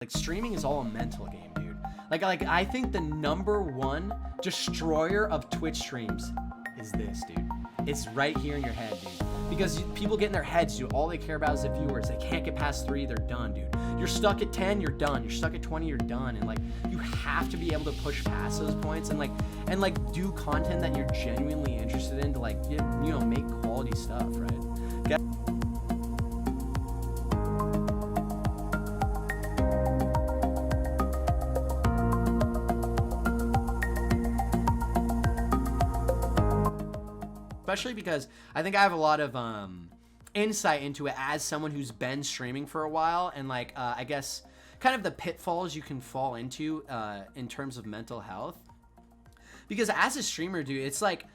Like, streaming is all a mental game, dude. Like I think the #1 destroyer of Twitch streams is this, dude. It's right here in your head, dude. Because people get in their heads, dude. All they care about is the viewers. They can't get past 3, they're done, dude. You're stuck at 10, you're done. You're stuck at 20, you're done. And like, you have to be able to push past those points and like do content that you're genuinely interested in to like, you know, make quality stuff, right? Especially because I think I have a lot of insight into it as someone who's been streaming for a while, and like I guess kind of the pitfalls you can fall into in terms of mental health. Because as a streamer, dude, it's like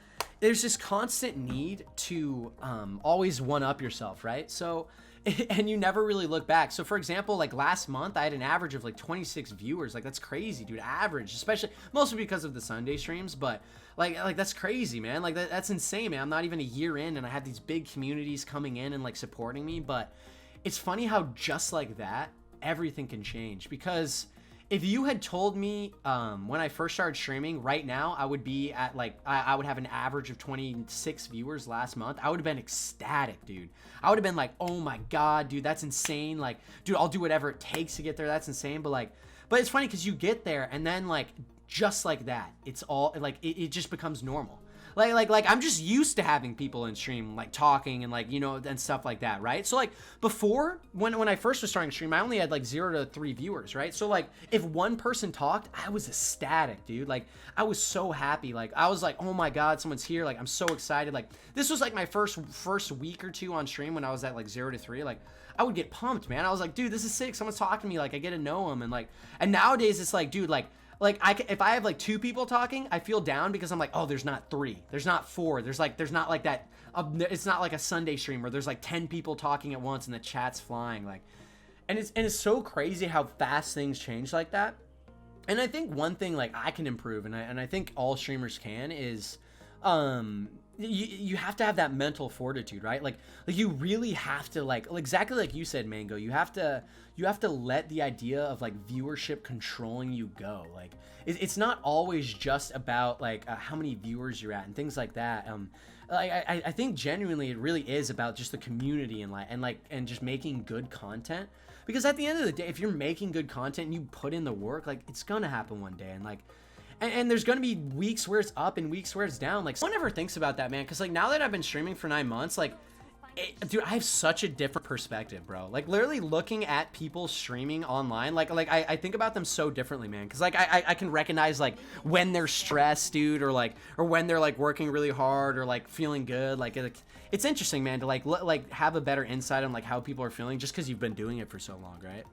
there's this constant need to always one-up yourself, right? So, and you never really look back. So for example, like last month, I had an average of like 26 viewers. Like, that's crazy, dude. Average, especially, mostly because of the Sunday streams, but like that's crazy, man. Like that's insane, man. I'm not even a year in and I had these big communities coming in and like supporting me. But it's funny how just like that, everything can change. Because if you had told me when I first started streaming, right now I would be at like, I would have an average of 26 viewers last month, I would have been ecstatic, dude. I would have been like, oh my God, dude, that's insane. Like, dude, I'll do whatever it takes to get there. That's insane. But it's funny because you get there and then like, just like that, it's all like, it just becomes normal. Like I'm just used to having people in stream like talking and like, you know, and stuff like that, right? So like before, when I first was starting to stream, I only had like 0 to 3 viewers, right? So like if one person talked, I was ecstatic, dude. Like I was so happy. Like I was like, oh my God, someone's here. Like I'm so excited. Like this was like my first week or two on stream when I was at like 0 to 3. Like I would get pumped, man. I was like, dude, this is sick. Someone's talking to me. Like I get to know them. And nowadays it's like, dude, like if I have like 2 people talking, I feel down because I'm like, oh, there's not 3, there's not 4, there's not like that. It's not like a Sunday stream where there's like 10 people talking at once and the chat's flying. Like, and it's so crazy how fast things change like that. And I think one thing like I can improve, and I think all streamers can, is you have to have that mental fortitude, right? Like you really have to like exactly like you said, Mango, you have to let the idea of like viewership controlling you go. Like it's not always just about like how many viewers you're at and things like that. I think genuinely it really is about just the community and just making good content. Because at the end of the day, if you're making good content and you put in the work, like it's gonna happen one day. And like and there's gonna be weeks where it's up and weeks where it's down. Like, no one ever thinks about that, man. Because like now that I've been streaming for 9 months, like, dude, I have such a different perspective, bro. Like literally looking at people streaming online, like I think about them so differently, man. Because like I can recognize like when they're stressed, dude, or when they're like working really hard or like feeling good. Like it's interesting, man, to like have a better insight on like how people are feeling just because you've been doing it for so long, right?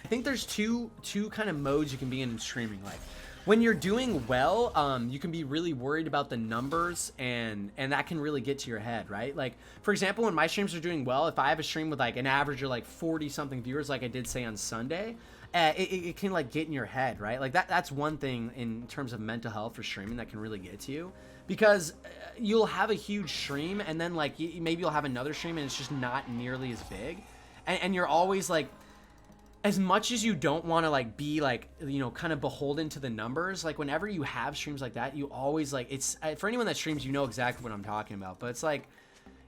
I think there's two kind of modes you can be in streaming. Like when you're doing well, you can be really worried about the numbers and that can really get to your head, right? Like for example, when my streams are doing well, if I have a stream with like an average of like 40 something viewers, like I did say on Sunday, it can like get in your head, right? Like that's one thing in terms of mental health for streaming that can really get to you, because you'll have a huge stream and then like maybe you'll have another stream and it's just not nearly as big, and you're always like, as much as you don't want to like be like, you know, kind of beholden to the numbers, like whenever you have streams like that, you always like, it's for anyone that streams, you know exactly what I'm talking about, but it's like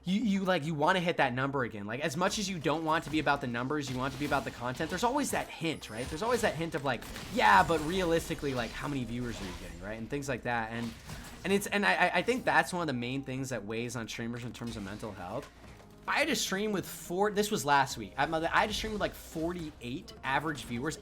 you want to hit that number again. Like as much as you don't want to be about the numbers, you want to be about the content. There's always that hint, right? There's always that hint of like, yeah, but realistically, like how many viewers are you getting, right? And things like that. And I think that's one of the main things that weighs on streamers in terms of mental health. I had a stream with this was last week. I had a stream with like 48 average viewers,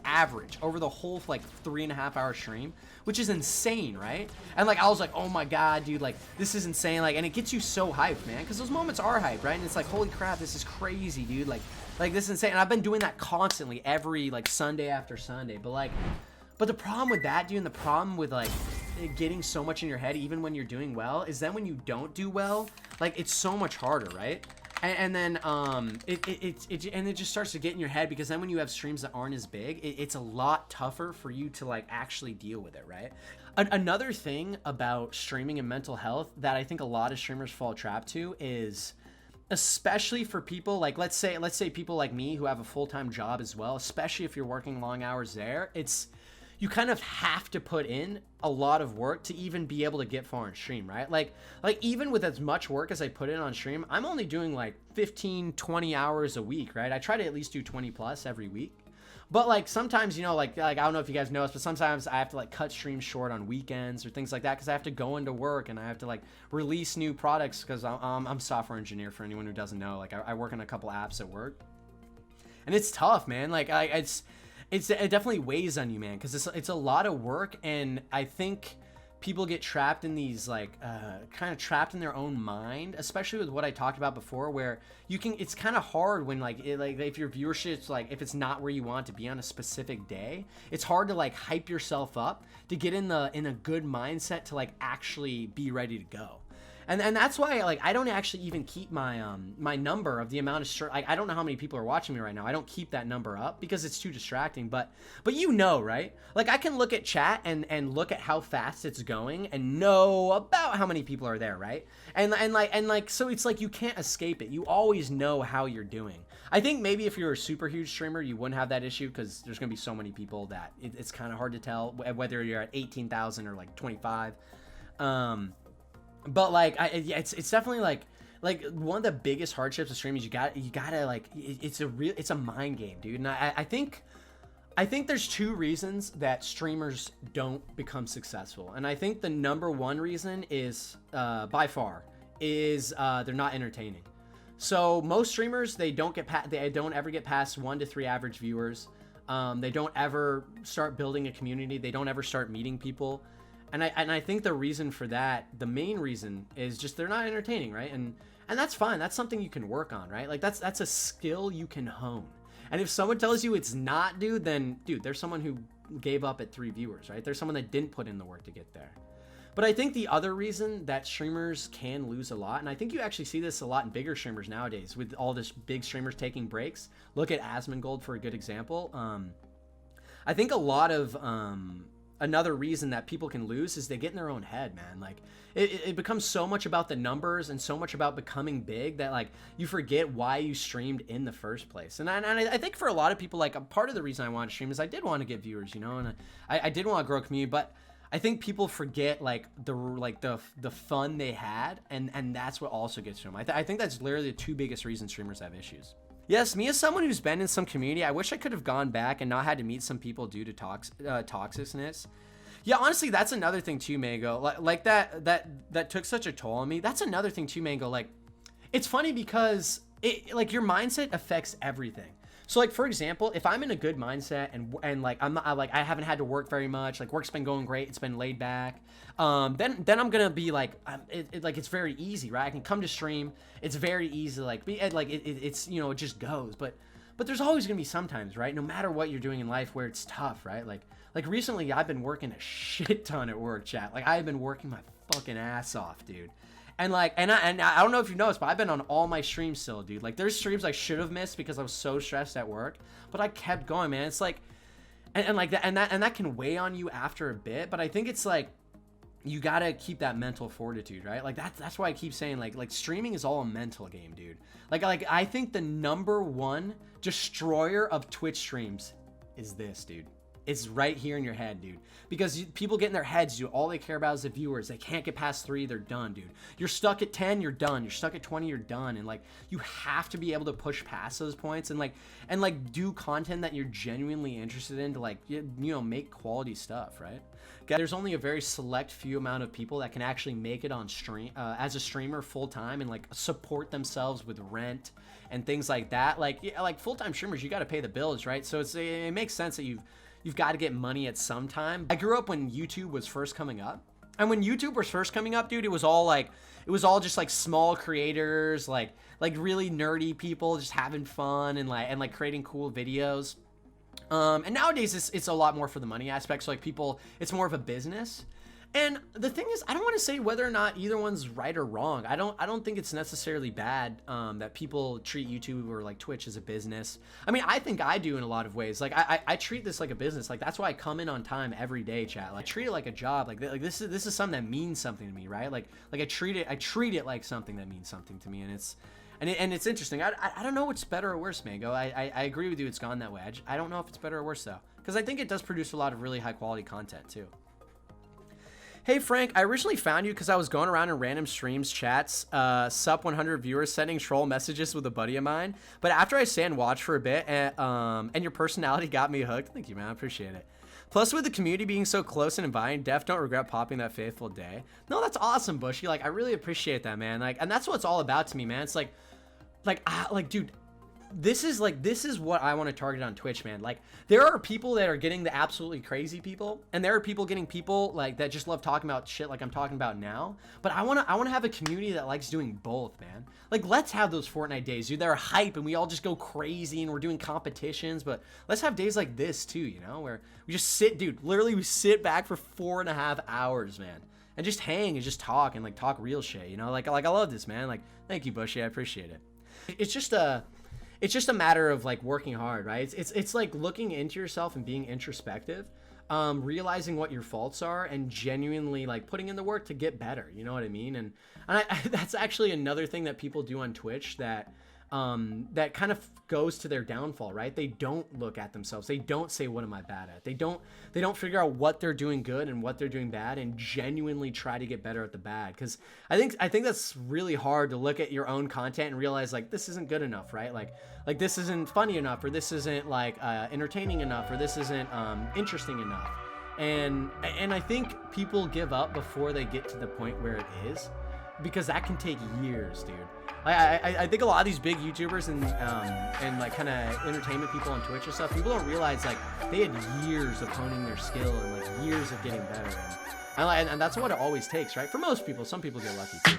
over the whole like 3.5 hour stream, which is insane, right? And like I was like, oh my God, dude, like this is insane. Like, and it gets you so hyped, man, because those moments are hyped, right? And it's like, holy crap, this is crazy, dude. Like this is insane. And I've been doing that constantly every like Sunday after Sunday. But the problem with that, dude, and the problem with like getting so much in your head, even when you're doing well, is then when you don't do well, like it's so much harder, right? And then it just starts to get in your head, because then when you have streams that aren't as big, it's a lot tougher for you to like actually deal with it, right? Another thing about streaming and mental health that I think a lot of streamers fall trapped to is especially for people like, let's say people like me who have a full-time job as well, especially if you're working long hours there, you kind of have to put in a lot of work to even be able to get far on stream, right? Like even with as much work as I put in on stream, I'm only doing like 15, 20 hours a week, right? I try to at least do 20 plus every week. But like sometimes, you know, like I don't know if you guys know this, but sometimes I have to like cut streams short on weekends or things like that because I have to go into work and I have to like release new products because I'm a software engineer, for anyone who doesn't know. Like I work on a couple apps at work, and it's tough, man. Like it definitely weighs on you, man, because it's a lot of work, and I think people get trapped in these like kind of trapped in their own mind, especially with what I talked about before, where it's kind of hard when like if your viewership's like, if it's not where you want to be on a specific day, it's hard to like hype yourself up to get in a good mindset to like actually be ready to go. And that's why like I don't actually even keep my my number of the amount of I don't know how many people are watching me right now. I don't keep that number up because it's too distracting. But you know, right? Like I can look at chat and look at how fast it's going and know about how many people are there, right? And like so it's like you can't escape it. You always know how you're doing. I think maybe if you're a super huge streamer, you wouldn't have that issue because there's gonna be so many people that it's kind of hard to tell whether you're at 18,000 or like 25. But like it's definitely like one of the biggest hardships of streaming is you gotta like it's a mind game, dude. And I think there's two reasons that streamers don't become successful, and I think the number one reason is by far is they're not entertaining. So most streamers, they don't ever get past 1 to 3 average viewers. They don't ever start building a community. They don't ever start meeting people. And I think the reason for that, the main reason, is just they're not entertaining, right? And that's fine. That's something you can work on, right? Like that's a skill you can hone. And if someone tells you it's not, dude, then dude, there's someone who gave up at 3 viewers, right? There's someone that didn't put in the work to get there. But I think the other reason that streamers can lose a lot, and I think you actually see this a lot in bigger streamers nowadays with all this big streamers taking breaks. Look at Asmongold for a good example. I think a lot of another reason that people can lose is they get in their own head, man. Like it becomes so much about the numbers and so much about becoming big that like you forget why you streamed in the first place. And I think for a lot of people, like a part of the reason I wanted to stream is I did want to get viewers, you know, and I did want to grow a community, but I think people forget like the fun they had, and that's what also gets to them. I think that's literally the two biggest reasons streamers have issues. Yes, me as someone who's been in some community, I wish I could have gone back and not had to meet some people due to toxicness. Yeah, honestly, that's another thing too, Mango. Like that took such a toll on me. That's another thing too, Mango. Like, it's funny because like your mindset affects everything. So like, for example, if I'm in a good mindset and like I haven't had to work very much, like work's been going great, it's been laid back, then I'm gonna be like, it's very easy, right? I can come to stream, it's very easy, like it's you know, it just goes. But there's always gonna be sometimes, right? No matter what you're doing in life, where it's tough, right? Like recently, I've been working a shit ton at work, chat. Like I've been working my fucking ass off, dude. And like, and I don't know if you noticed, but I've been on all my streams still, dude. Like, there's streams I should have missed because I was so stressed at work, but I kept going, man. It's like, and like that, and that can weigh on you after a bit. But I think it's like, you gotta keep that mental fortitude, right? Like that's why I keep saying like streaming is all a mental game, dude. Like I think the number one destroyer of Twitch streams is this, dude. It's right here in your head, dude. Because people get in their heads, dude. All they care about is the viewers. They can't get past 3, they're done, dude. You're stuck at 10, you're done. You're stuck at 20, you're done. And like, you have to be able to push past those points and like do content that you're genuinely interested in to like, you know, make quality stuff, right? There's only a very select few amount of people that can actually make it on stream as a streamer full time and like support themselves with rent and things like that. Like, yeah, like full-time streamers, you got to pay the bills, right? So it makes sense that you've got to get money at some time. I grew up when YouTube was first coming up. And when YouTube was first coming up, dude, it was all just like small creators, like really nerdy people just having fun and like creating cool videos. And nowadays it's a lot more for the money aspect. So like people, it's more of a business. And the thing is, I don't want to say whether or not either one's right or wrong. I don't think it's necessarily bad that people treat YouTube or like Twitch as a business. I mean, I think I do in a lot of ways. Like I treat this like a business. Like that's why I come in on time every day, chat. Like I treat it like a job. Like this is something that means something to me, right? Like I treat it like something that means something to me. And And it's interesting. I don't know what's better or worse, Mango. I agree with you. It's gone that way. I don't know if it's better or worse though, because I think it does produce a lot of really high quality content too. Hey Frank, I originally found you because I was going around in random streams, chats, sup 100 viewers sending troll messages with a buddy of mine. But after I stayed and watched for a bit, and your personality got me hooked. Thank you, man. I appreciate it. Plus, with the community being so close and inviting, def don't regret popping that faithful day. No, that's awesome, Bushy. Like, I really appreciate that, man. Like, and that's what it's all about to me, man. It's like, dude, this is what I want to target on Twitch, man. Like, there are people that are getting the absolutely crazy people, and there are people getting people like that just love talking about shit like I'm talking about now. But I want to have a community that likes doing both, man. Like, let's have those Fortnite days, dude. They're hype, and we all just go crazy, and we're doing competitions. But let's have days like this too, you know, where we just sit, dude. Literally, we sit back for 4.5 hours, man, and just hang and just talk and like talk real shit, you know. Like I love this, man. Like, thank you, Bushy. I appreciate it. It's just a matter of like working hard, right? It's like looking into yourself and being introspective, realizing what your faults are, and genuinely like putting in the work to get better. You know what I mean? And that's actually another thing that people do on Twitch that that kind of goes to their downfall, right? They don't look at themselves. They don't say, what am I bad at? They don't figure out what they're doing good and what they're doing bad, and genuinely try to get better at the bad. Because I think that's really hard to look at your own content and realize like this isn't good enough, right? Like this isn't funny enough, or this isn't like entertaining enough, or this isn't interesting enough. And I think people give up before they get to the point where it is, because that can take years, dude. I think a lot of these big YouTubers and like kind of entertainment people on Twitch and stuff, people don't realize like they had years of honing their skill and like years of getting better, and that's what it always takes, right? For most people. Some people get lucky too.